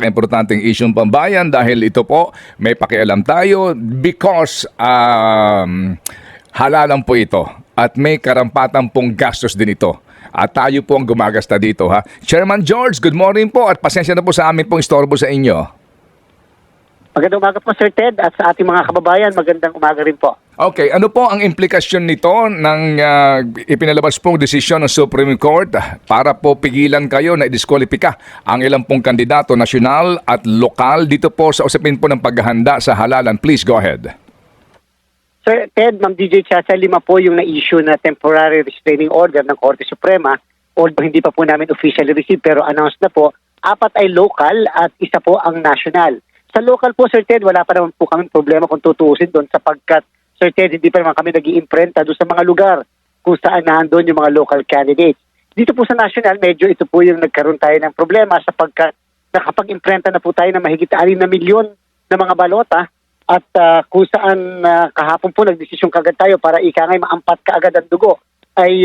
napaka-importanting isyong pambayan dahil ito po may pakialam tayo because halalan po ito at may karampatan pong gastos din ito. At tayo po ang gumagasta dito, ha. Chairman George, good morning po at pasensya na po sa amin pong istorbo sa inyo. Magandang umaga po, Sir Ted, at sa ating mga kababayan, magandang umaga rin po. Okay, ano po ang implikasyon nito ng ipinalabas pong desisyon ng Supreme Court para po pigilan kayo na idiskwalipika ang ilang pong kandidato, nasyonal at lokal dito po sa usapin po ng paghahanda sa halalan? Please go ahead. Sir Ted, Ma'am DJ Chacha, 5 po yung na-issue na temporary restraining order ng Korte Suprema. Although hindi pa po namin officially received pero announced na po, 4 ay local at 1 po ang national. Sa local po, Sir Ted, wala pa naman po kami problema kung tutuusin doon sapagkat, Sir Ted, hindi pa naman kami nag-iimprenta doon sa mga lugar kung saan naandun yung mga local candidates. Dito po sa national, medyo ito po yung nagkaroon tayo ng problema sapagkat nakapag-imprenta na po tayo ng mahigit 6 na milyon na mga balota at kung saan kahapon po nagdesisyon kagad tayo para ikangay maampat kaagad ang dugo ay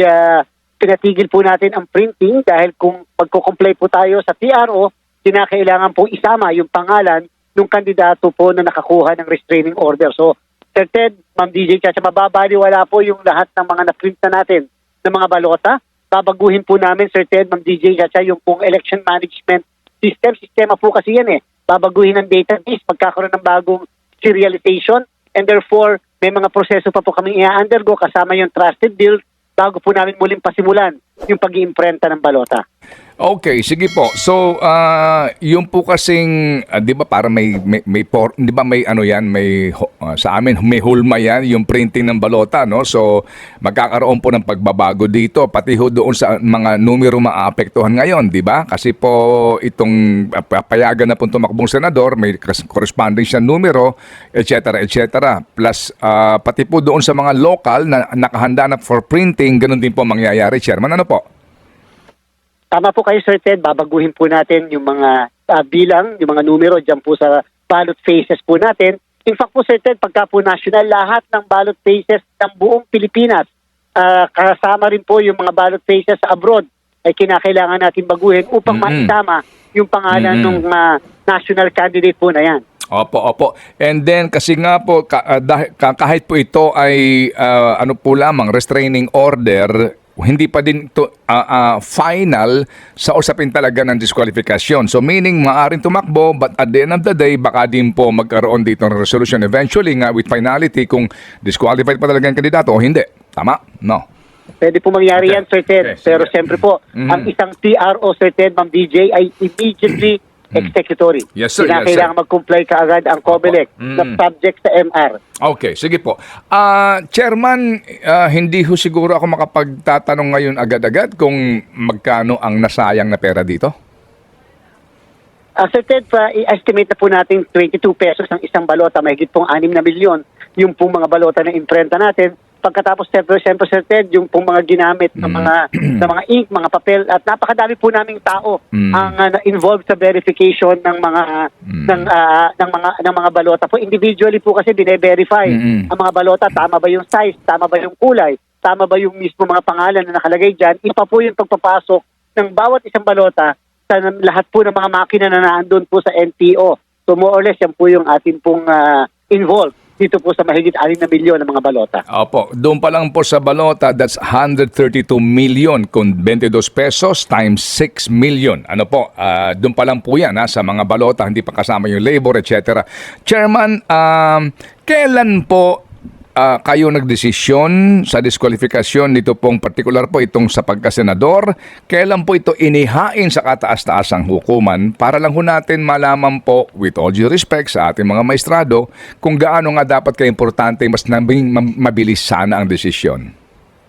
pinatigil po natin ang printing dahil kung pagko-comply po tayo sa TRO, kinakailangan po isama yung pangalan ng kandidato po na nakakuha ng restraining order. So, Sir Ted, Ma'am DJ Chacha, mababaliwala po yung lahat ng mga na-print na natin ng mga balota. Babaguhin po namin, Sir Ted, Ma'am DJ Chacha, yung pong election management system. Sistema po kasi yan eh. Babaguhin ang database, pagkakaroon ng bagong serialization, and therefore, may mga proseso pa po kami i-undergo kasama yung trusted build bago po namin muling pasimulan yung pag-iimprenta ng balota. Okay, sige po. So, yung po kasing 'di ba para may 'di ba may ano 'yan, may sa amin may hulma 'yan, yung printing ng balota, no? So, magkakaroon po ng pagbabago dito pati ho doon sa mga numero maaapektuhan ngayon, 'di ba? Kasi po itong papayagan na po tumakbong senador, may corresponding siya numero, etc., etc. Plus pati po doon sa mga local na nakahanda na for printing, ganun din po mangyayari, Chairman. Ano po? Tama po kayo, Sir Ted. Babaguhin po natin yung mga bilang, yung mga numero dyan po sa ballot phases po natin. In fact po, Sir Ted, pagka po national, lahat ng ballot phases ng buong Pilipinas, kasama rin po yung mga ballot phases sa abroad, ay kinakailangan natin baguhin upang maisama yung pangalan ng national candidate po na yan. Opo, opo. And then kasi nga po kahit po ito ay ano po lamang restraining order, hindi pa din ito final sa usapin talaga ng disqualification. So meaning maaaring tumakbo but at the end of the day baka din po magkaroon dito ng resolution eventually nga with finality kung disqualified pa talaga ang kandidato o hindi. Tama? No. Pwede po mangyari yan, Sir Ted. Okay, pero siyempre po, ang isang TRO, Sir Ted, Ma'am DJ, ay immediately executory. Yes, sir. Kailangan mag-comply kaagad ang COMELEC na subject sa MR. Okay, sige po. Chairman, hindi ho siguro ako makapagtatanong ngayon agad-agad kung magkano ang nasayang na pera dito? Sir Ted, i-estimate na po natin 22 pesos ang isang balota, mahigit pong 6 na milyon yung pong mga balota na imprenta natin. Pagkatapos, siyempre, Sir Ted, yung pong mga ginamit ng mga ink, mga papel, at napakadami po naming tao ang involved sa verification ng mga balota po. Individually po kasi bine-verify ang mga balota, tama ba yung size, tama ba yung kulay, tama ba yung mismo mga pangalan na nakalagay diyan. Ipa po yung pagpapasok ng bawat isang balota sa lahat po ng mga makina na naandun po sa NTO. So more or less, yan po yung atin pong involved dito po sa mahigit 6 na milyon ng mga balota. Opo, doon pa lang po sa balota, that's 132 million kung 22 pesos times 6 million. Ano po, doon pa lang po yan sa mga balota, hindi pa kasama yung labor, etc. Chairman, kailan po kayo nagdesisyon sa diskwalifikasyon nito pong particular po itong sa pagkasenador? Kailan po ito inihain sa kataas-taasang hukuman para lang ho natin malaman po, with all due respect sa ating mga maestrado, kung gaano nga dapat ka-importante mas mabilis sana ang desisyon?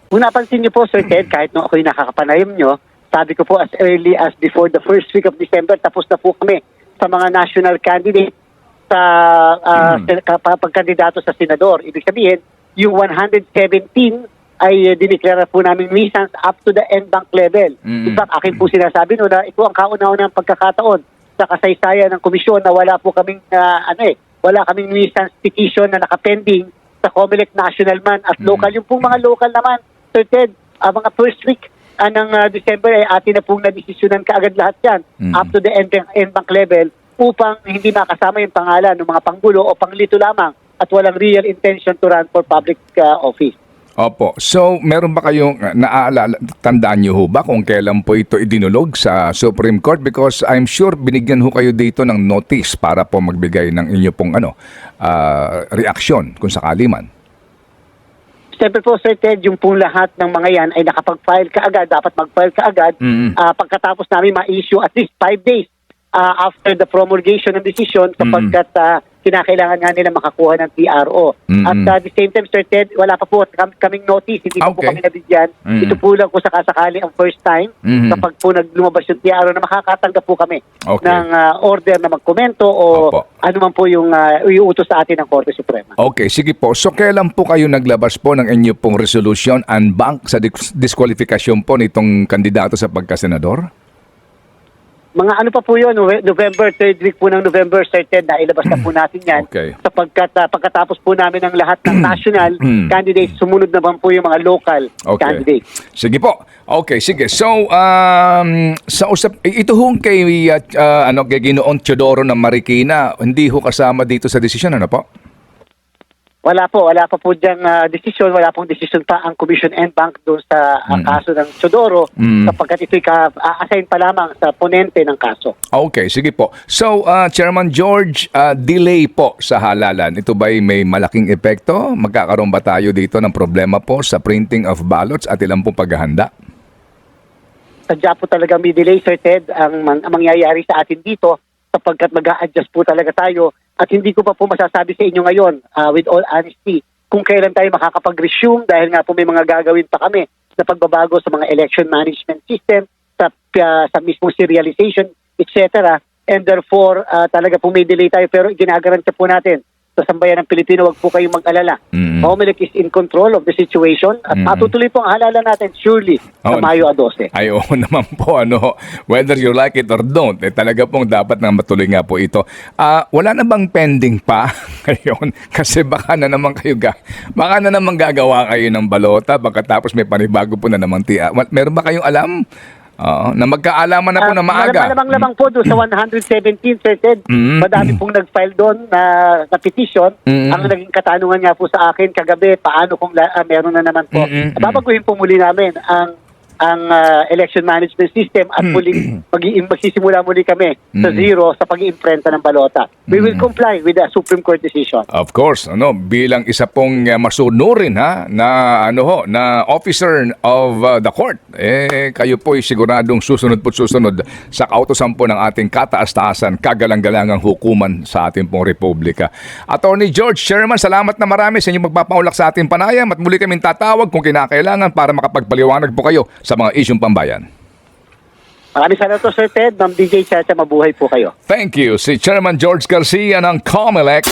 Kung napansin niyo po, Sir Ted, kahit nung ako'y nakakapanayam nyo, sabi ko po as early as before the first week of December, tapos na po kami sa mga national candidate sa pagkandidato sa senador. Ibig sabihin, yung 117 ay dineklara po namin nuisance up to the end bank level. In fact, akin po sinasabi no na ito ang kauna-unang pagkakataon sa kasaysayan ng komisyon na wala po kaming wala kaming nuisance petition na nakapending sa COMELEC national man at local. Yung pong mga local naman, Sir Ted, mga first week ng December ay atin na pong nadesisyonan kaagad lahat yan up to the end bank level. upang hindi makasama yung pangalan ng mga panggulo o panglito lamang at walang real intention to run for public office. Opo. So, meron ba kayong naaalala, tandaan niyo ho ba kung kailan po ito idinulog sa Supreme Court? Because I'm sure binigyan ho kayo dito ng notice para po magbigay ng inyo pong reaksyon kung sakali man. Siyempre po, Sir Ted, yung pong lahat ng mga yan ay nakapag-file ka agad, dapat mag-file ka agad pagkatapos namin ma-issue at least 5 days after the promulgation ng decision sapagkat kinakailangan nga nila makakuha ng TRO. At the same time, Sir Ted, wala pa po kaming notice, hindi pa po kami nabigyan. Ito po lang po sakasakali ang first time kapag po lumabas yung TRO na makakatanggap po kami ng order na magkomento o ano man po yung iuutos sa atin ng Korte Suprema. Okay, sige po. So, kailan po kayo naglabas po ng inyo pong resolution and bank sa disqualifikasyon po nitong kandidato sa pagkasenador? Mga ano pa po yun, November, third week po ng November, Sir Ted, na ilabas na po natin yan. Okay. Sapagkat pagkatapos po namin ng lahat ng national candidates, sumunod naman po yung mga local candidates. Sige po. Okay, sige. So, ito hong kay Ginoong Teodoro ng Marikina, hindi ho kasama dito sa desisyon, ano po? Wala pa po diyang desisyon, wala pong desisyon pa ang Commission and Bank doon sa kaso ng Teodoro sapagkat ito'y assign pa lamang sa ponente ng kaso. Okay, sige po. So, Chairman George, delay po sa halalan. Ito ba'y may malaking epekto? Magkakaroon ba tayo dito ng problema po sa printing of ballots at ilang pong paghahanda? Sadya po talaga may delay, Sir Ted, ang mangyayari sa atin dito sapagkat mag-a-adjust po talaga tayo. At hindi ko pa po masasabi sa inyo ngayon, with all honesty, kung kailan tayo makakapag-resume dahil nga po may mga gagawin pa kami na pagbabago sa mga election management system, sa mismong serialization, etc. And therefore, talaga po may delay tayo pero ginagaranti po natin sa sambayan ng Pilipino, wag po kayong mag-alala. Comelec is in control of the situation at matutuloy po ang halalan natin surely sa Mayo 12. Ay, oo naman po, whether you like it or don't, talaga pong dapat na matuloy nga po ito. Wala na bang pending pa ngayon? Kasi baka na naman gagawa kayo ng balota pagkatapos may panibago po na naman meron ba kayong alam? Na magkaalaman na po na maaga. Malamang po doon sa 117, Sir Ted. Madami pong nag-file doon na petition. Ang naging katanungan nga po sa akin kagabi, paano kung meron na naman po. Babaguhin po muli namin ang election management system at muling magsisimula muli kami sa zero sa pag-iimprenta ng balota. We will comply with the Supreme Court decision. Of course, bilang isa pong masunurin na officer of the court, kayo po ay siguradong susunod sa kautosan po ng ating kataas-taasan, kagalang-galangang hukuman sa ating pong republika. Attorney George, Chairman, salamat na marami sa inyong magpapaulak sa ating panayam at muli kaming tatawag kung kinakailangan para makapagpaliwanag po kayo sa mga isyong pambayan. Maraming salamat, Sir Ted. Ma'am DJ Chacha, mabuhay po kayo. Thank you. Si Chairman George Garcia ng Comelec.